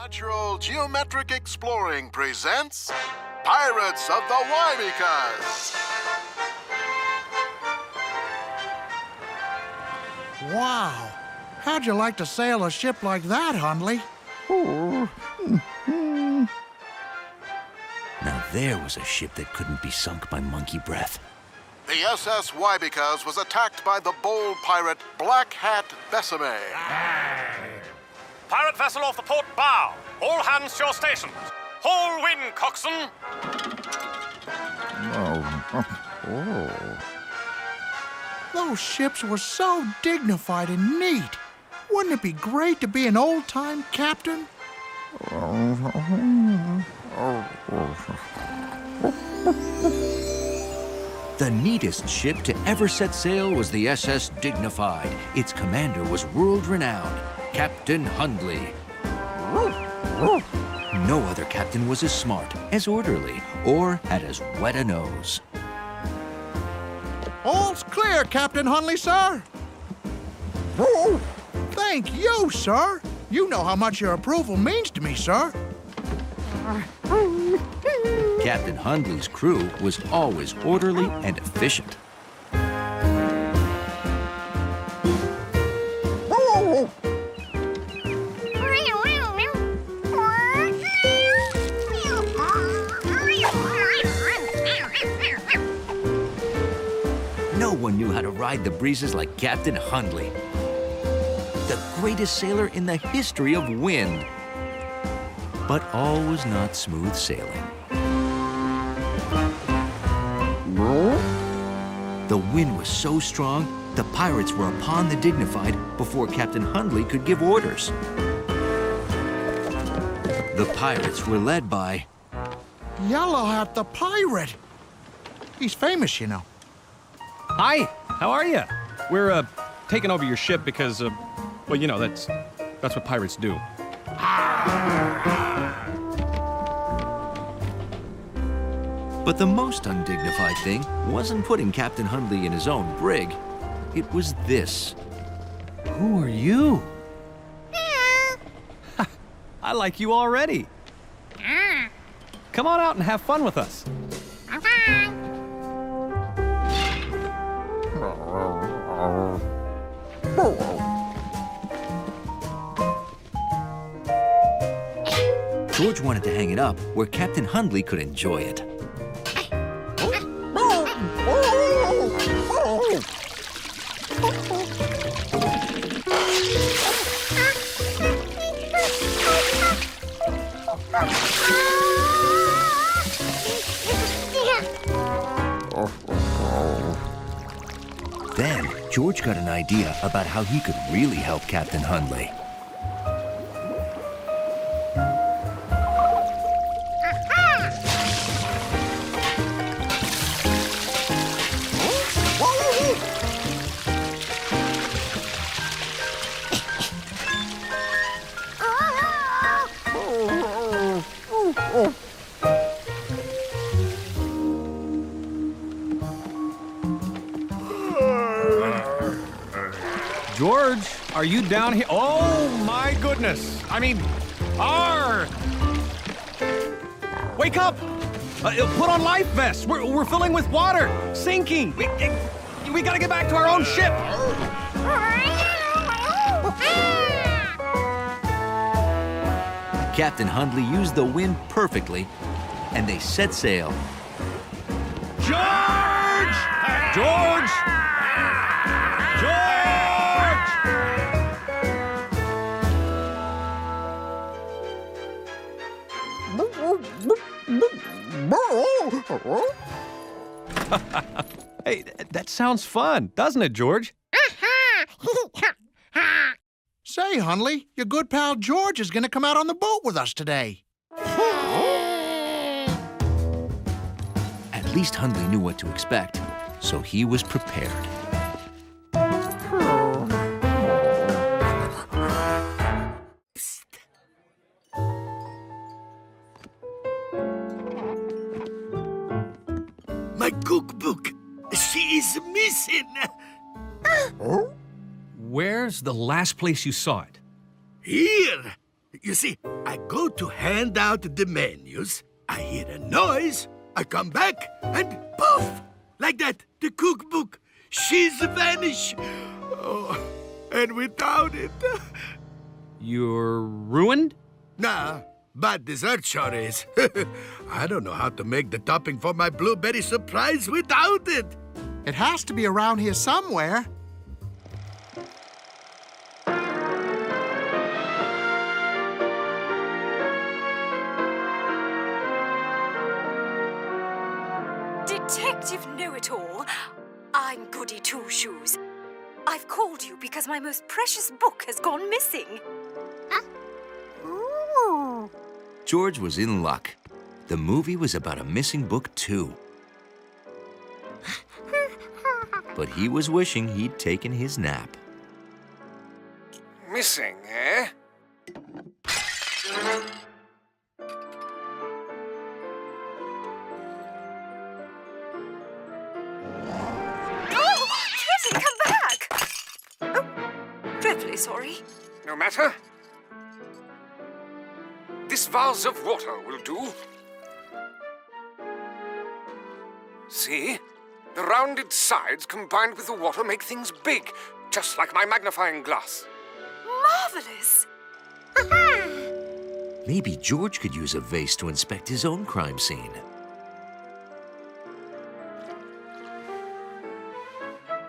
Natural Geometric Exploring presents Pirates of the Wybecas. Wow! How'd you like to sail a ship like that, Hundley? Now there was a ship that couldn't be sunk by monkey breath. The SS Wybecas was attacked by the bold pirate Black Hat Besame. Pirate vessel off the port bow. All hands to your stations. Whole wind, coxswain. Those ships were so dignified and neat. Wouldn't it be great to be an old-time captain? The neatest ship to ever set sail was the SS Dignified. Its commander was world-renowned, Captain Hundley. No other captain was as smart, as orderly, or had as wet a nose. All's clear, Captain Hundley, sir. Thank you, sir. You know how much your approval means to me, sir. Captain Hundley's crew was always orderly and efficient. No one knew how to ride the breezes like Captain Hundley, the greatest sailor in the history of wind. But all was not smooth sailing. The wind was so strong, the pirates were upon the Dignified before Captain Hundley could give orders. The pirates were led by Yellow Hat the pirate. He's famous, you know. Hi, how are you? We're taking over your ship because, well, you know, that's what pirates do. But the most undignified thing wasn't putting Captain Hundley in his own brig. It was this. Who are you? I like you already. Come on out and have fun with us. George wanted to hang it up where Captain Hundley could enjoy it. Then, George got an idea about how he could really help Captain Hundley. George, are you down here? Oh, my goodness. I mean, Wake up! Put on life vests. We're filling with water. Sinking. We gotta get back to our own ship. Captain Hundley used the wind perfectly, and they set sail. George! George! George! Hey, that sounds fun, doesn't it, George? Say, Hundley, your good pal George is going to come out on the boat with us today. At least Hundley knew what to expect, so he was prepared. My cookbook. She is missing. Where's the last place you saw it? Here. You see, I go to hand out the menus, I hear a noise, I come back, and poof! Like that, the cookbook, she's vanished. Oh, and without it... You're ruined? Nah, but dessert sure is. I don't know how to make the topping for my blueberry surprise without it. It has to be around here somewhere. Detective Know-It-All, I'm Goody Two-Shoes. I've called you because my most precious book has gone missing. Ooh. George was in luck. The movie was about a missing book, too. But he was wishing he'd taken his nap. Missing, eh? Oh, Kevin, come back! Oh, dreadfully sorry. No matter. This vase of water will do. See? The rounded sides combined with the water make things big, just like my magnifying glass. Marvelous! Maybe George could use a vase to inspect his own crime scene.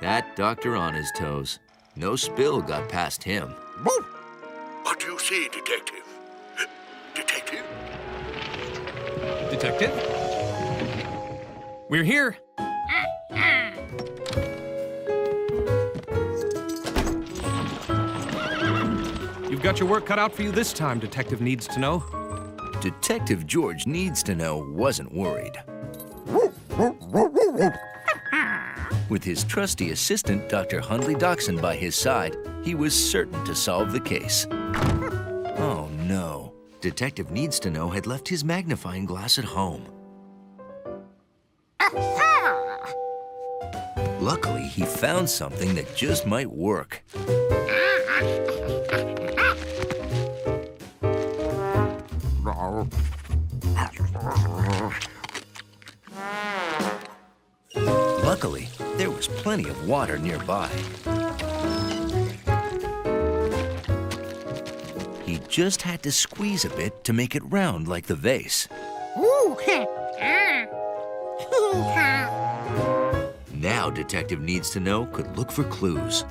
That doctor on his toes. No spill got past him. What do you see, Detective? Detective? Detective? We're here. You've got your work cut out for you this time, Detective Needs to Know. Detective George Needs to Know wasn't worried. With his trusty assistant, Dr. Hundley Doxson, by his side, he was certain to solve the case. Oh no, Detective Needs to Know had left his magnifying glass at home. Luckily, he found something that just might work. Luckily, there was plenty of water nearby. He just had to squeeze a bit to make it round like the vase. Now Detective Needs to Know could look for clues.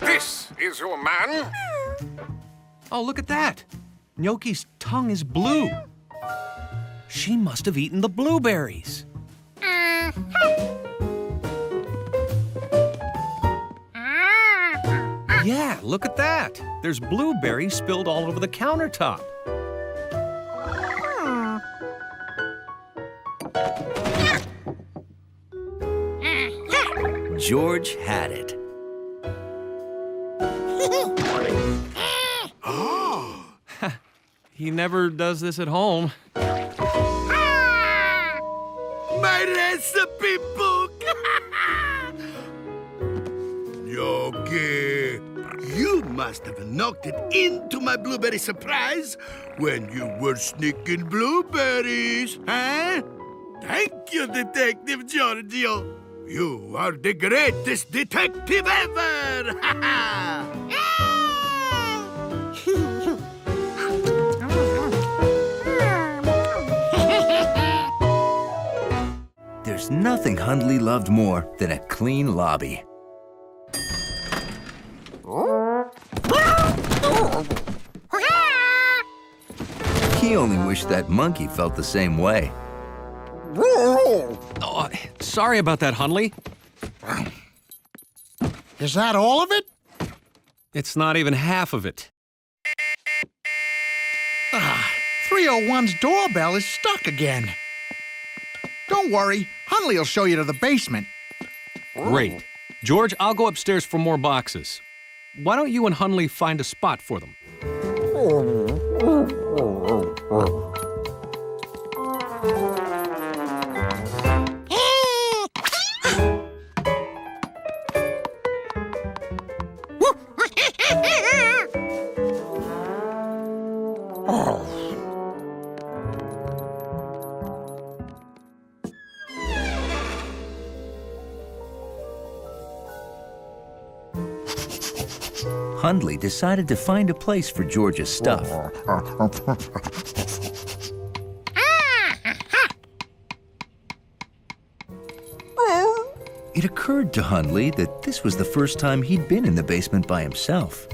This is your man? Oh, look at that. Gnocchi's tongue is blue. She must have eaten the blueberries. Yeah, look at that. There's blueberries spilled all over the countertop. George had it. He never does this at home. My recipe book! Yogi, you must have knocked it into my blueberry surprise when you were sneaking blueberries, huh? Thank you, Detective Giorgio. You are the greatest detective ever! There's nothing Hundley loved more than a clean lobby. He only wished that monkey felt the same way. Oh, sorry about that, Hundley. Is that all of it? It's not even half of it. 301's doorbell is stuck again. Don't worry, Hundley will show you to the basement. Great. George, I'll go upstairs for more boxes. Why don't you and Hundley find a spot for them? Hundley decided to find a place for George's stuff. It occurred to Hundley that this was the first time he'd been in the basement by himself.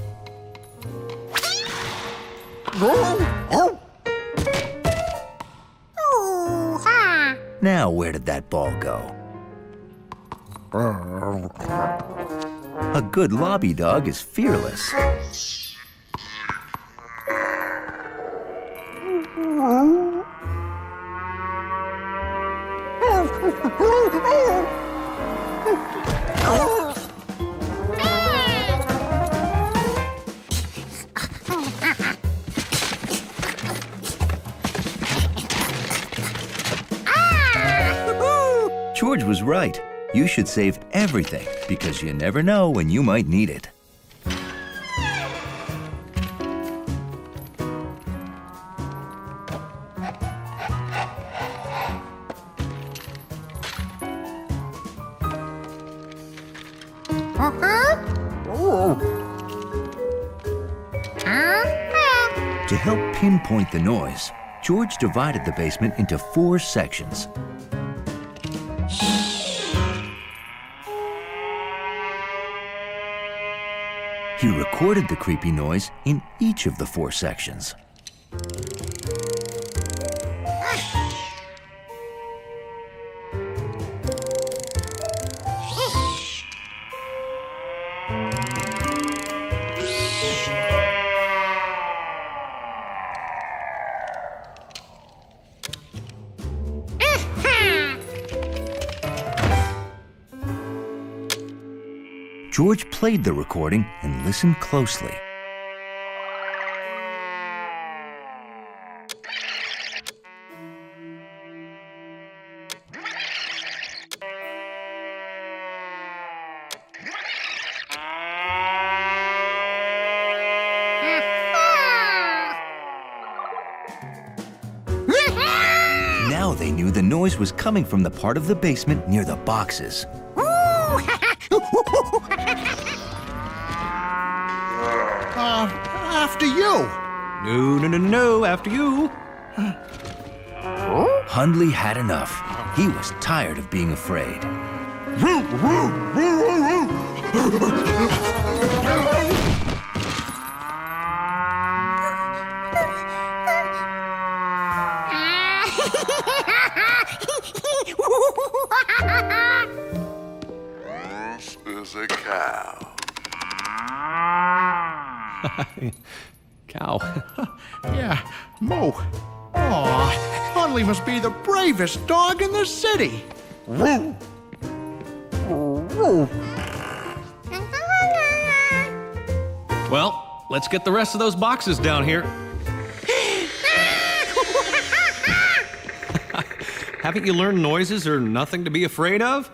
Now, where did that ball go? A good lobby dog is fearless. George was right. You should save everything because you never know when you might need it. To help pinpoint the noise, George divided the basement into 4 sections. He recorded the creepy noise in each of the 4 sections. George played the recording and listened closely. Now they knew the noise was coming from the part of the basement near the boxes. After you. No, after you. Hundley had enough. He was tired of being afraid. This is a cow. Cow. Yeah, Moo. Aw, Hundley must be the bravest dog in the city. Well, let's get the rest of those boxes down here. Haven't you learned noises are nothing to be afraid of?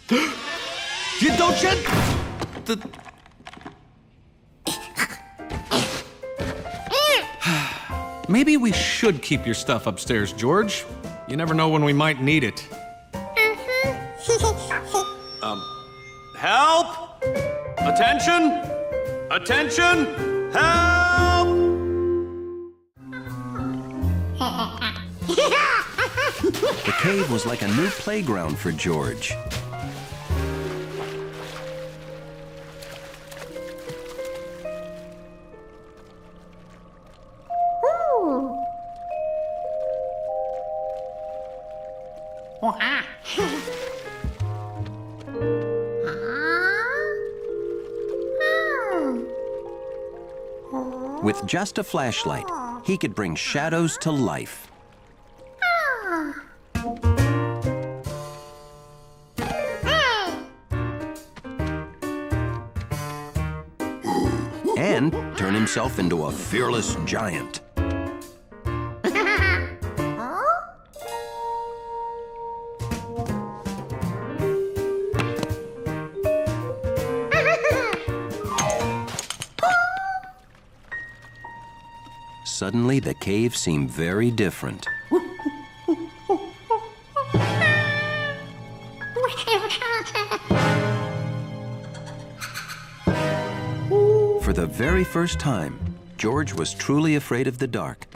Don't you? Maybe we should keep your stuff upstairs, George. You never know when we might need it. Help! Attention! Attention! Help! The cave was like a new playground for George. With just a flashlight, he could bring shadows to life. And turn himself into a fearless giant. Suddenly, the cave seemed very different. For the very first time, George was truly afraid of the dark.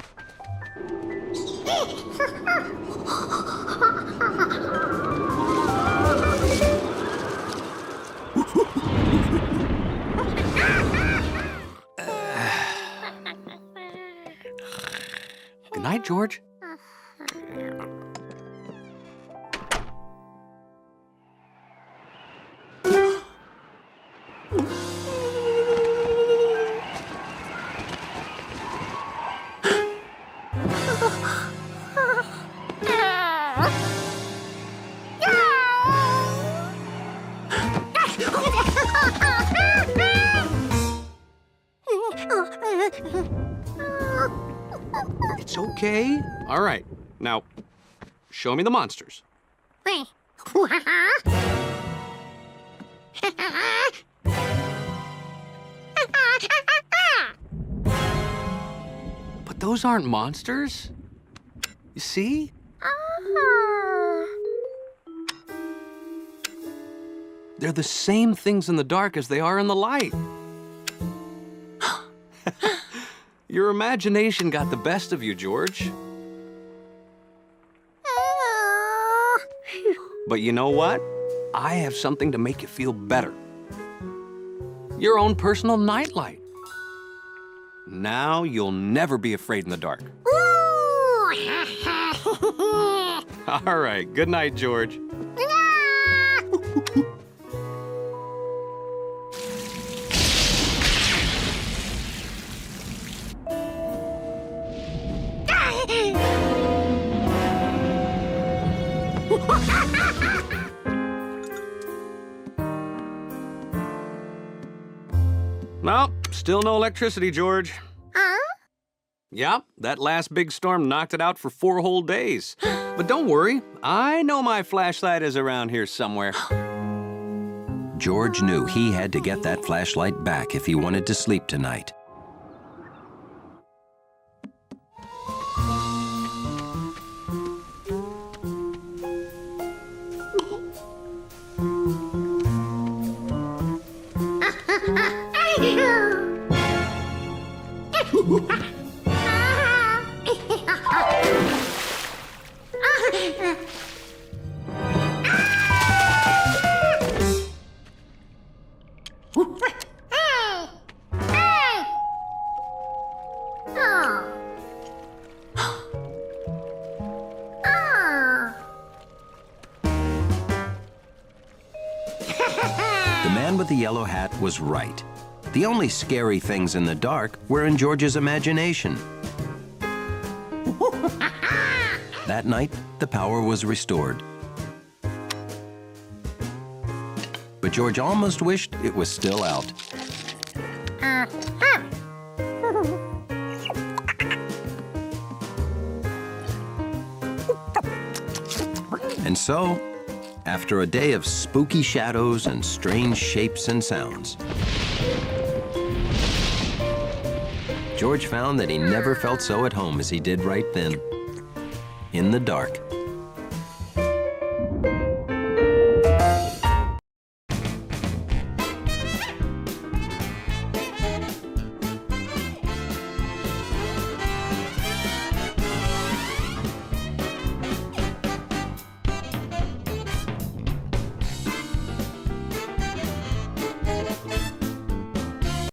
Good night, George. It's okay. All right. Now, show me the monsters. But those aren't monsters. You see? They're the same things in the dark as they are in the light. Your imagination got the best of you, George. But you know what? I have something to make you feel better. Your own personal nightlight. Now you'll never be afraid in the dark. All right, good night, George. Well, still no electricity, George. Yep, that last big storm knocked it out for 4 whole days. But don't worry, I know my flashlight is around here somewhere. George knew he had to get that flashlight back if he wanted to sleep tonight. The man with the yellow hat was right. The only scary things in the dark were in George's imagination. That night, the power was restored. But George almost wished it was still out. And so, after a day of spooky shadows and strange shapes and sounds, George found that he never felt so at home as he did right then, in the dark.